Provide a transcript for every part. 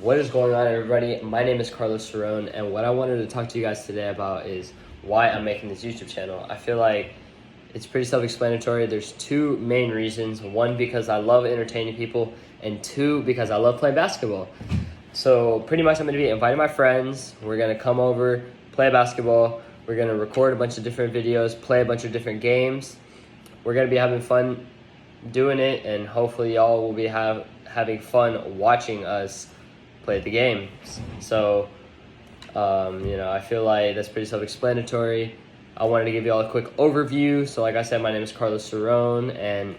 What is going on, everybody? My name is Carlos Cerrone, and what I wanted to talk to you guys today about is why I'm making this YouTube channel. I feel like it's pretty self-explanatory. There's two main reasons. One, because I love entertaining people, and two, because I love playing basketball. So pretty much I'm going to be inviting my friends. We're going to come over, play basketball. We're going to record a bunch of different videos, play a bunch of different games. We're going to be having fun doing it, and hopefully y'all will be having fun watching us play the games. So, I feel like that's pretty self-explanatory. I wanted to give you all a quick overview. So like I said, my name is Carlos Cerrone, and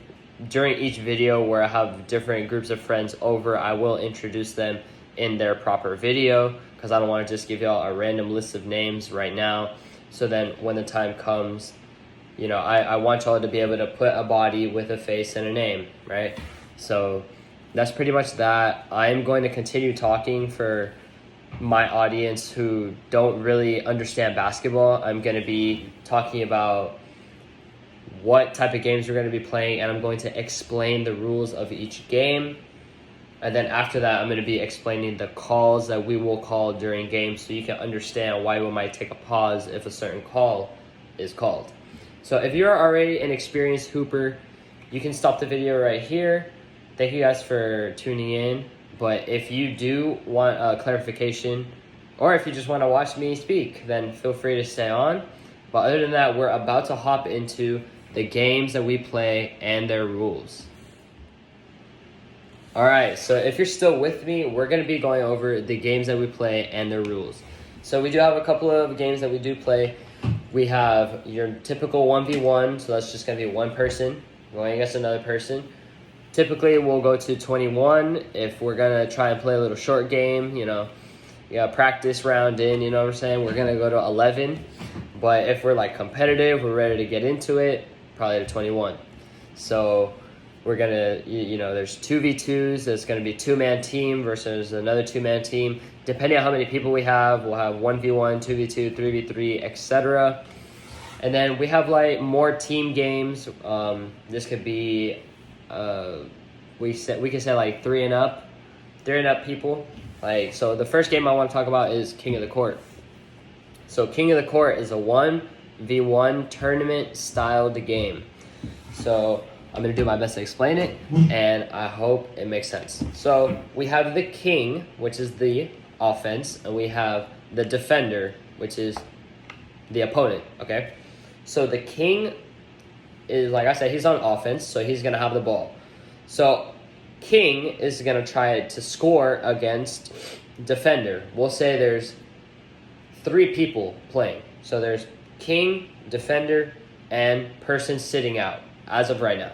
during each video where I have different groups of friends over, I will introduce them in their proper video, because I don't want to just give y'all a random list of names right now. So then when the time comes, I want y'all to be able to put a body with a face and a name, right? So that's pretty much that. I'm going to continue talking for my audience who don't really understand basketball. I'm going to be talking about what type of games we're going to be playing, and I'm going to explain the rules of each game. And then after that, I'm going to be explaining the calls that we will call during games, so you can understand why we might take a pause if a certain call is called. So if you're already an experienced hooper, you can stop the video right here. Thank you guys for tuning in. But if you do want a clarification, or if you just want to watch me speak, then feel free to stay on. But other than that, we're about to hop into the games that we play and their rules. All right, so if you're still with me, we're going to be going over the games that we play and their rules. So we do have a couple of games that we do play. We have your typical 1v1, so that's just going to be one person going against another person. Typically, we'll go to 21 if we're going to try and play a little short game, practice round in, you know what I'm saying? We're going to go to 11. But if we're like competitive, we're ready to get into it, probably to 21. So we're going to, there's 2v2s. There's going to be two-man team versus another two-man team. Depending on how many people we have, we'll have 1v1, 2v2, 3v3, etc. And then we have like more team games. This could be we can say like three and up people. So the first game I want to talk about is King of the Court. So King of the Court is a 1v1 tournament styled game. So I'm going to do my best to explain it, and I hope it makes sense. So we have the king, which is the offense, and we have the defender, which is the opponent, okay? So the king is, like I said, he's on offense, so he's going to have the ball. So king is going to try to score against defender. We'll say there's three people playing. So there's king, defender, and person sitting out as of right now.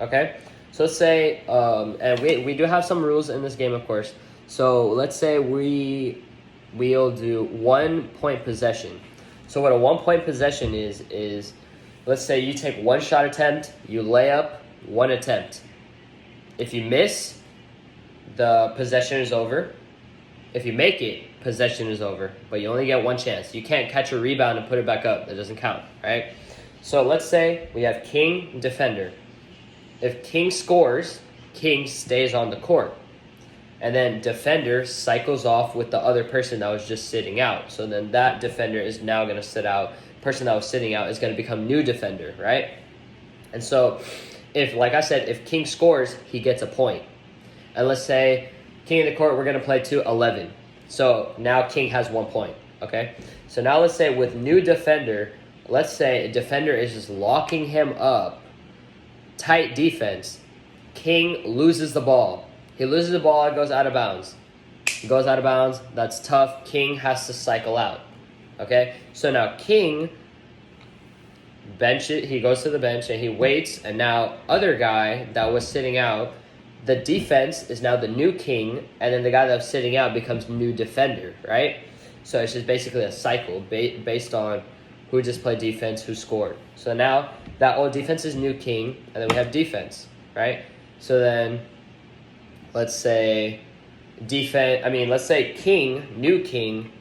Okay? So let's say, and we do have some rules in this game, of course. So let's say we'll do 1 point possession. So what a 1 point possession is let's say you take one shot attempt, you lay up one attempt. If you miss, the possession is over. If you make it, possession is over. But you only get one chance. You can't catch a rebound and put it back up. That doesn't count, right? So let's say we have king, defender. If king scores, king stays on the court. And then defender cycles off with the other person that was just sitting out. So then that defender is now going to sit out. Person that was sitting out is going to become new defender, right? And so if, like I said, if king scores, he gets a point. And let's say king of the court, we're going to play to 11. So now king has 1 point, okay? So now let's say with new defender, let's say a defender is just locking him up, tight defense. King loses the ball. He loses the ball, it goes out of bounds. He goes out of bounds, that's tough. King has to cycle out, okay? So now king he goes to the bench and he waits, and now other guy that was sitting out, the defense is now the new king, and then the guy that was sitting out becomes new defender, right? So it's just basically a cycle based on who just played defense, who scored. So now that old defense is new king, and then we have defense, right? So then let's say king, new king,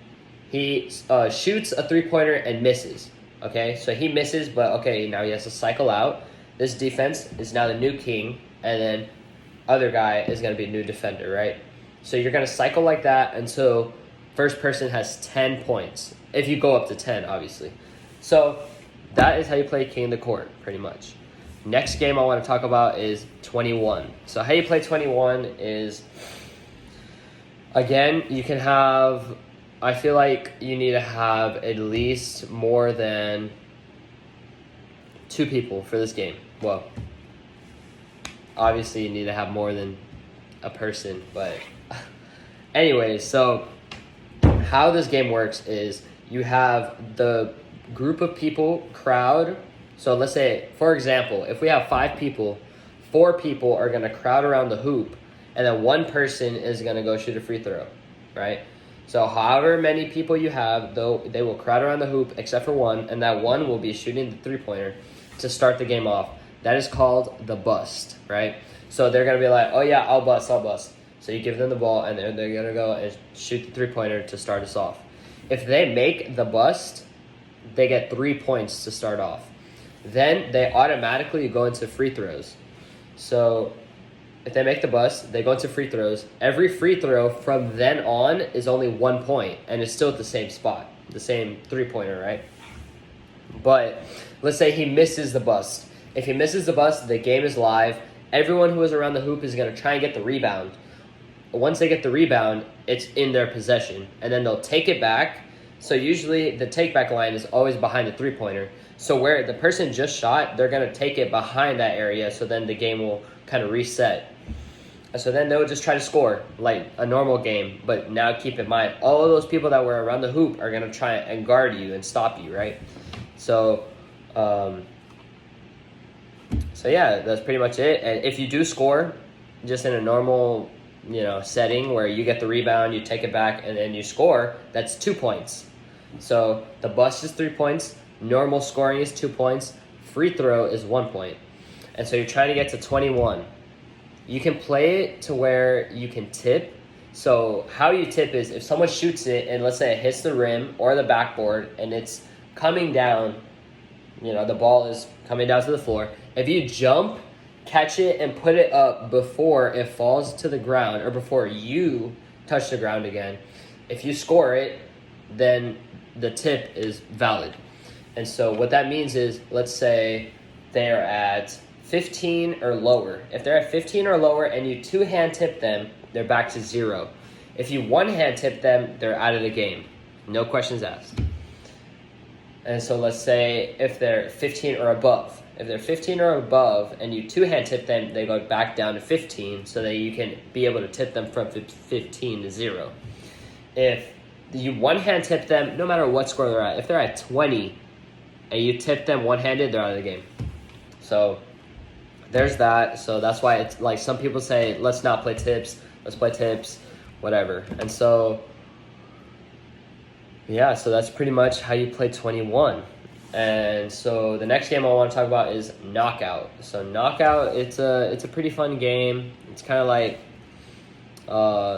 he shoots a three-pointer and misses. Okay, so he misses, but okay, now he has to cycle out. This defense is now the new king, and then other guy is going to be a new defender, right? So you're going to cycle like that until first person has 10 points. If you go up to 10, obviously. So that is how you play King of the Court, pretty much. Next game I want to talk about is 21. So how you play 21 is, again, you can have, I feel like you need to have at least more than 2 people for this game. Well, obviously you need to have more than a person, but anyways, so how this game works is you have the group of people, crowd. So let's say, for example, if we have 5 people, 4 people are going to crowd around the hoop, and then 1 person is going to go shoot a free throw, right? So however many people you have, though, they will crowd around the hoop except for 1, and that 1 will be shooting the three-pointer to start the game off. That is called the bust, right? So they're going to be like, oh yeah, I'll bust. So you give them the ball, and they're going to go and shoot the three-pointer to start us off. If they make the bust, they get 3 points to start off. Then they automatically go into free throws. So if they make the bust, they go into free throws. Every free throw from then on is only 1 point, and it's still at the same spot, the same three-pointer, right? But let's say he misses the bust. If he misses the bust, the game is live. Everyone who is around the hoop is going to try and get the rebound. Once they get the rebound, it's in their possession, and then they'll take it back. So usually the take-back line is always behind the three-pointer. So where the person just shot, they're going to take it behind that area, so then the game will kind of reset. So then they'll just try to score like a normal game. But now keep in mind, all of those people that were around the hoop are going to try and guard you and stop you, right? So, yeah, that's pretty much it. And if you do score, just in a normal, setting where you get the rebound, you take it back, and then you score, that's 2 points. So the bust is 3 points, normal scoring is 2 points, free throw is 1 point. And so you're trying to get to 21. You can play it to where you can tip. So how you tip is if someone shoots it and let's say it hits the rim or the backboard and it's coming down, the ball is coming down to the floor. If you jump, catch it, and put it up before it falls to the ground or before you touch the ground again, if you score it, then the tip is valid. And so what that means is, let's say they're at 15 or lower. If they're at 15 or lower and you 2-hand tip them, they're back to 0. If you 1-hand tip them, they're out of the game. No questions asked. And so let's say if they're 15 or above. If they're 15 or above and you 2-hand tip them, they go back down to 15 so that you can be able to tip them from 15 to 0. If you 1-hand tip them, no matter what score they're at, if they're at 20 and you tip them 1-handed, they're out of the game. So there's that. So that's why it's like some people say, let's not play tips, let's play tips, whatever. And so, yeah, so that's pretty much how you play 21. And so the next game I want to talk about is Knockout. So Knockout, it's a pretty fun game. It's kind of like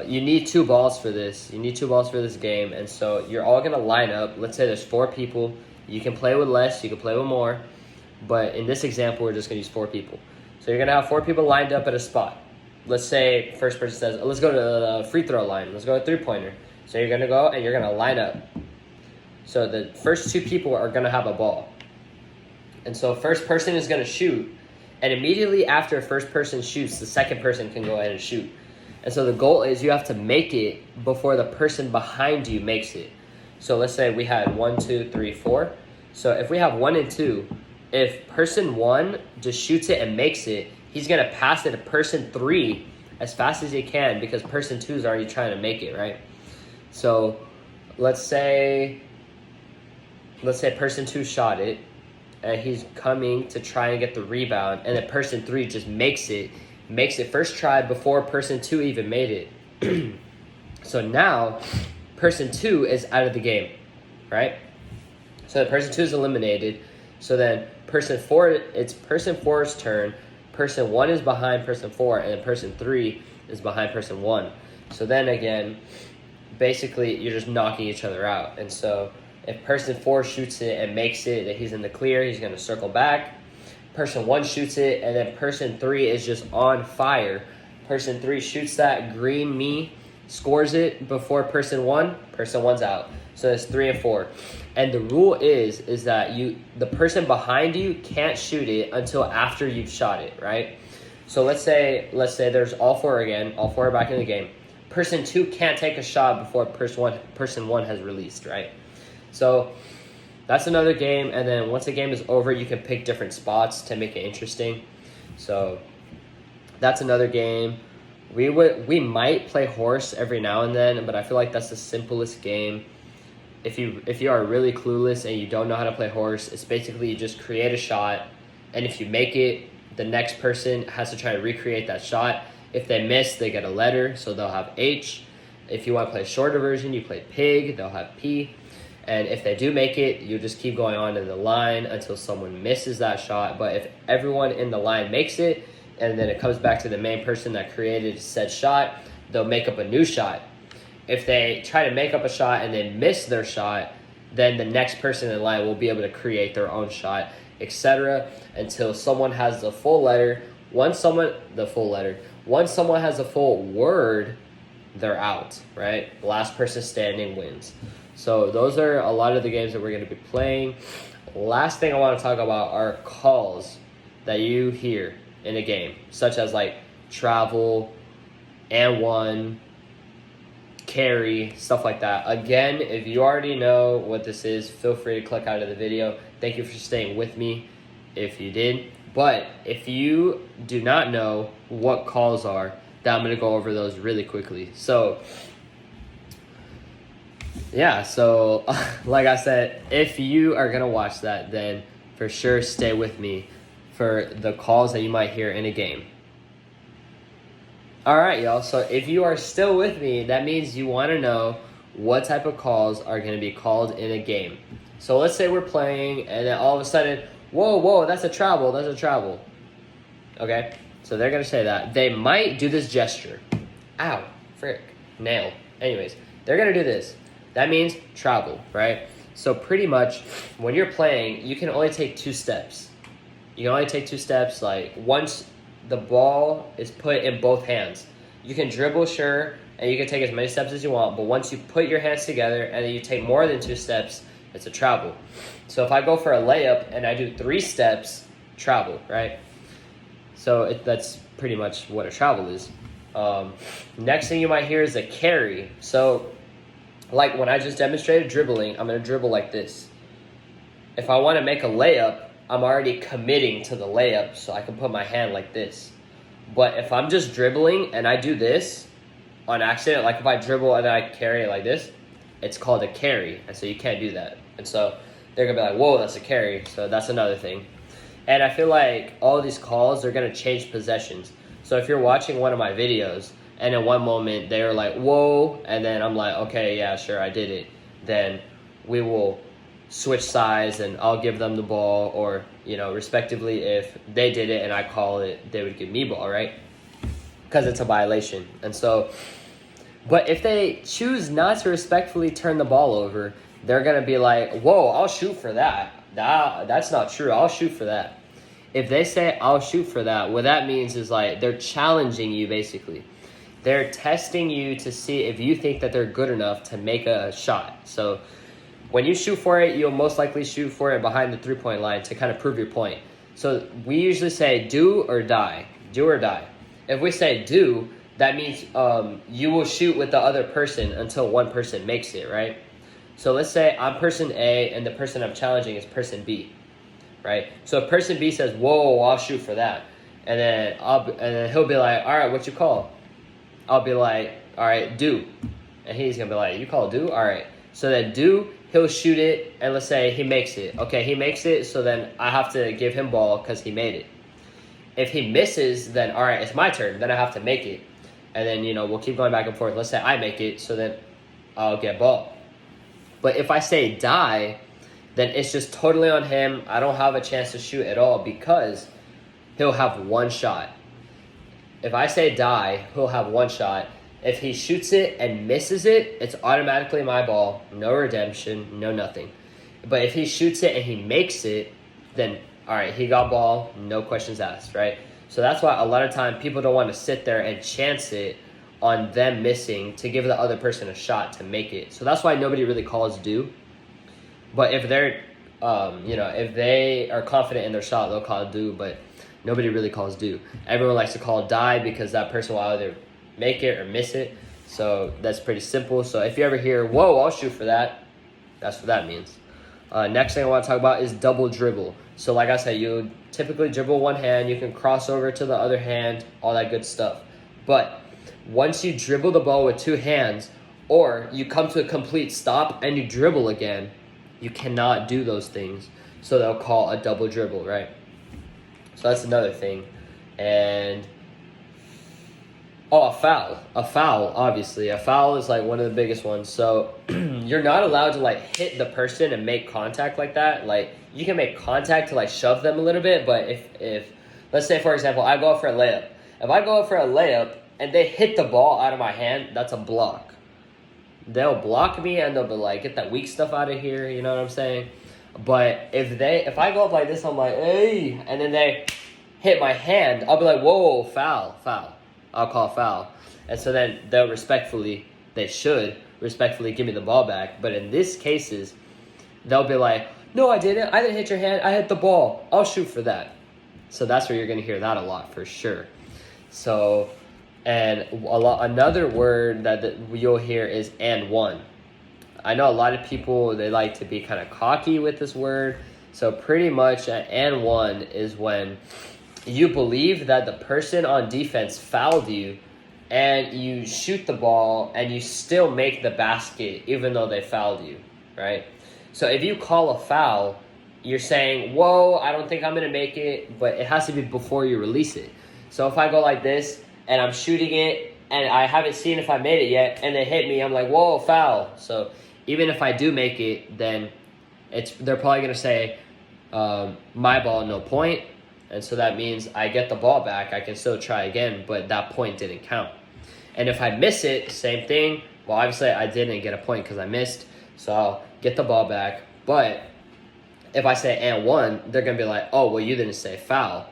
you need 2 balls for this. You need 2 balls for this game. And so you're all going to line up. Let's say there's 4 people. You can play with less, you can play with more. But in this example, we're just going to use 4 people. So you're going to have 4 people lined up at a spot. Let's say first person says, let's go to the free throw line. Let's go to 3-pointer. So you're going to go and you're going to line up. So the first 2 people are going to have a ball. And so first person is going to shoot. And immediately after first person shoots, the second person can go ahead and shoot. And so the goal is you have to make it before the person behind you makes it. So let's say we had 1, 2, 3, 4. So if we have 1 and 2, if person 1 just shoots it and makes it, he's going to pass it to person 3 as fast as he can because person 2 is already trying to make it, right? So let's say person 2 shot it, and he's coming to try and get the rebound, and then person 3 just makes it first try before person 2 even made it. So now, person 2 is out of the game, right? So person 2 is eliminated. So then person 4, it's person 4's turn. Person 1 is behind person 4, and then person 3 is behind person 1. So then again, basically you're just knocking each other out. And so if person 4 shoots it and makes it, that he's in the clear, he's going to circle back. Person 1 shoots it, and then person 3 is just on fire. Person 3 shoots that green me, scores it before person one's out. So it's 3 and 4. And the rule is that the person behind you can't shoot it until after you've shot it, right? So let's say there's all four again, all four are back in the game. Person 2 can't take a shot before person one has released, right? So that's another game, and then once the game is over, you can pick different spots to make it interesting. So that's another game. We might play horse every now and then, but I feel like that's the simplest game. If you are really clueless and you don't know how to play horse, it's basically you just create a shot, and if you make it, the next person has to try to recreate that shot. If they miss, they get a letter, so they'll have H. If you want to play a shorter version, you play pig, they'll have P. And if they do make it, you just keep going on in the line until someone misses that shot. But if everyone in the line makes it, and then it comes back to the main person that created said shot, they'll make up a new shot. If they try to make up a shot and they miss their shot, then the next person in line will be able to create their own shot, etc. until someone has the full letter. Once someone has the full word, they're out, right? The last person standing wins. So those are a lot of the games that we're going to be playing. Last thing I want to talk about are calls that you hear in a game, such as like travel, and one, carry, stuff like that. Again, if you already know what this is, feel free to click out of the video. Thank you for staying with me if you did. But if you do not know what calls are, then I'm going to go over those really quickly. So yeah, so like I said, if you are going to watch that, then for sure stay with me for the calls that you might hear in a game. All right, y'all. So if you are still with me, that means you want to know what type of calls are going to be called in a game. So let's say we're playing, and then all of a sudden, whoa, that's a travel, Okay, so they're going to say that. They might do this gesture. Ow, frick, nail. Anyways, they're going to do this. That means travel, right? So pretty much, when you're playing, you can only take 2 steps. You can only take 2 steps, like once the ball is put in both hands. You can dribble, sure, and you can take as many steps as you want, but once you put your hands together and then you take more than 2 steps, it's a travel. So if I go for a layup and I do 3 steps, travel, right? So that's pretty much what a travel is. Next thing you might hear is a carry. So like when I just demonstrated dribbling, I'm going to dribble like this. If I want to make a layup, I'm already committing to the layup, so I can put my hand like this. But if I'm just dribbling and I do this on accident, like if I dribble and then I carry it like this, it's called a carry, and so you can't do that. And so they're going to be like, whoa, that's a carry, so that's another thing. And I feel like all these calls, they're going to change possessions. So if you're watching one of my videos, and in one moment they're like, whoa, and then I'm like, okay, yeah, sure, I did it, then we will switch sides and I'll give them the ball, or, respectively, if they did it and I call it, they would give me ball, right? Because it's a violation. And so, but if they choose not to respectfully turn the ball over, they're going to be like, whoa, I'll shoot for that. That's not true. I'll shoot for that. If they say, I'll shoot for that, what that means is like they're challenging you, basically. They're testing you to see if you think that they're good enough to make a shot. So when you shoot for it, you'll most likely shoot for it behind the 3-point line to kind of prove your point. So we usually say do or die. Do or die. If we say do, that means you will shoot with the other person until one person makes it, right? So let's say I'm person A and the person I'm challenging is person B, right? So if person B says, whoa, I'll shoot for that. And then he'll be like, all right, what you call? I'll be like, all right, do. And he's going to be like, you call do? All right. So then do, he'll shoot it, and let's say he makes it. Okay, he makes it, so then I have to give him ball because he made it. If he misses, then all right, it's my turn. Then I have to make it. And then, we'll keep going back and forth. Let's say I make it, so then I'll get ball. But if I say die, then it's just totally on him. I don't have a chance to shoot at all because he'll have one shot. If I say die, he'll have one shot. If he shoots it and misses it, it's automatically my ball. No redemption, no nothing. But if he shoots it and he makes it, then, all right, he got ball, no questions asked, right? So that's why a lot of time people don't want to sit there and chance it on them missing to give the other person a shot to make it. So that's why nobody really calls do. But if they're, if they are confident in their shot, they'll call do. But nobody really calls do. Everyone likes to call die because that person will either make it or miss it. So that's pretty simple. So if you ever hear, whoa, I'll shoot for that, that's what that means. Next thing I want to talk about is double dribble. So like I said, you typically dribble one hand. You can cross over to the other hand, all that good stuff. But once you dribble the ball with two hands, or you come to a complete stop and you dribble again, you cannot do those things. So they'll call a double dribble, right? So that's another thing. And a foul. A foul, obviously. A foul is like one of the biggest ones. So you're not allowed to like hit the person and make contact like that. Like you can make contact to like shove them a little bit, but if let's say for example I go up for a layup. If I go up for a layup and they hit the ball out of my hand, that's a block. They'll block me and they'll be like, get that weak stuff out of here, you know what I'm saying? But if I go up like this, I'm like, hey, and then they hit my hand, I'll be like, whoa, foul. I'll call foul. And so then they should respectfully give me the ball back. But in these cases, they'll be like, no, I didn't hit your hand, I hit the ball, I'll shoot for that. So that's where you're going to hear that a lot for sure. So, and another word that you'll hear is and one. I know a lot of people, they like to be kind of cocky with this word. So pretty much an and one is when you believe that the person on defense fouled you and you shoot the ball and you still make the basket even though they fouled you, right? So if you call a foul, you're saying, whoa, I don't think I'm going to make it, but it has to be before you release it. So if I go like this and I'm shooting it and I haven't seen if I made it yet and they hit me, I'm like, whoa, foul. So even if I do make it, then they're probably going to say, my ball, no point. And so that means I get the ball back. I can still try again, but that point didn't count. And if I miss it, same thing. Well, obviously I didn't get a point because I missed, so I'll get the ball back. But if I say and one, they're going to be like, oh, well, you didn't say foul.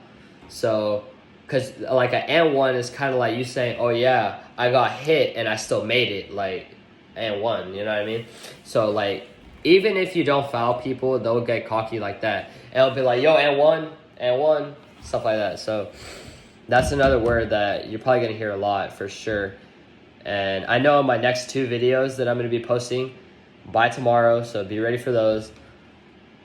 So, because like an and one is kind of like you saying, oh, yeah, I got hit and I still made it, like, and one, you know what I mean? So, like, even if you don't foul people, they'll get cocky like that. And it'll be like, yo, and one, stuff like that. So that's another word that you're probably going to hear a lot for sure. And I know in my next two videos that I'm going to be posting by tomorrow, so be ready for those.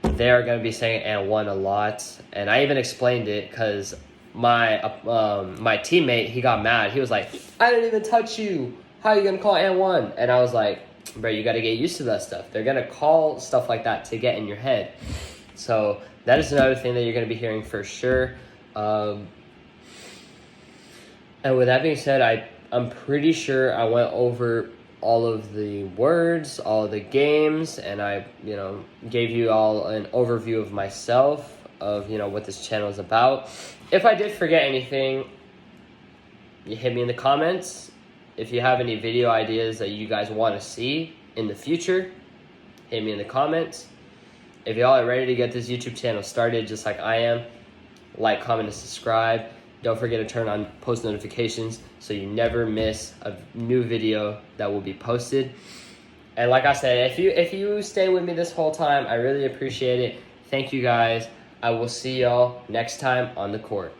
They are going to be saying and one a lot. And I even explained it because my teammate, he got mad. He was like, I didn't even touch you. How are you going to call and one? And I was like, bro, you got to get used to that stuff. They're going to call stuff like that to get in your head. So that is another thing that you're going to be hearing for sure. And with that being said, I'm pretty sure I went over all of the words, all of the games, and I, gave you all an overview of myself, of, what this channel is about. If I did forget anything, you hit me in the comments. If you have any video ideas that you guys want to see in the future, hit me in the comments. If y'all are ready to get this YouTube channel started just like I am, like, comment, and subscribe. Don't forget to turn on post notifications so you never miss a new video that will be posted. And like I said, if you stay with me this whole time, I really appreciate it. Thank you guys. I will see y'all next time on the court.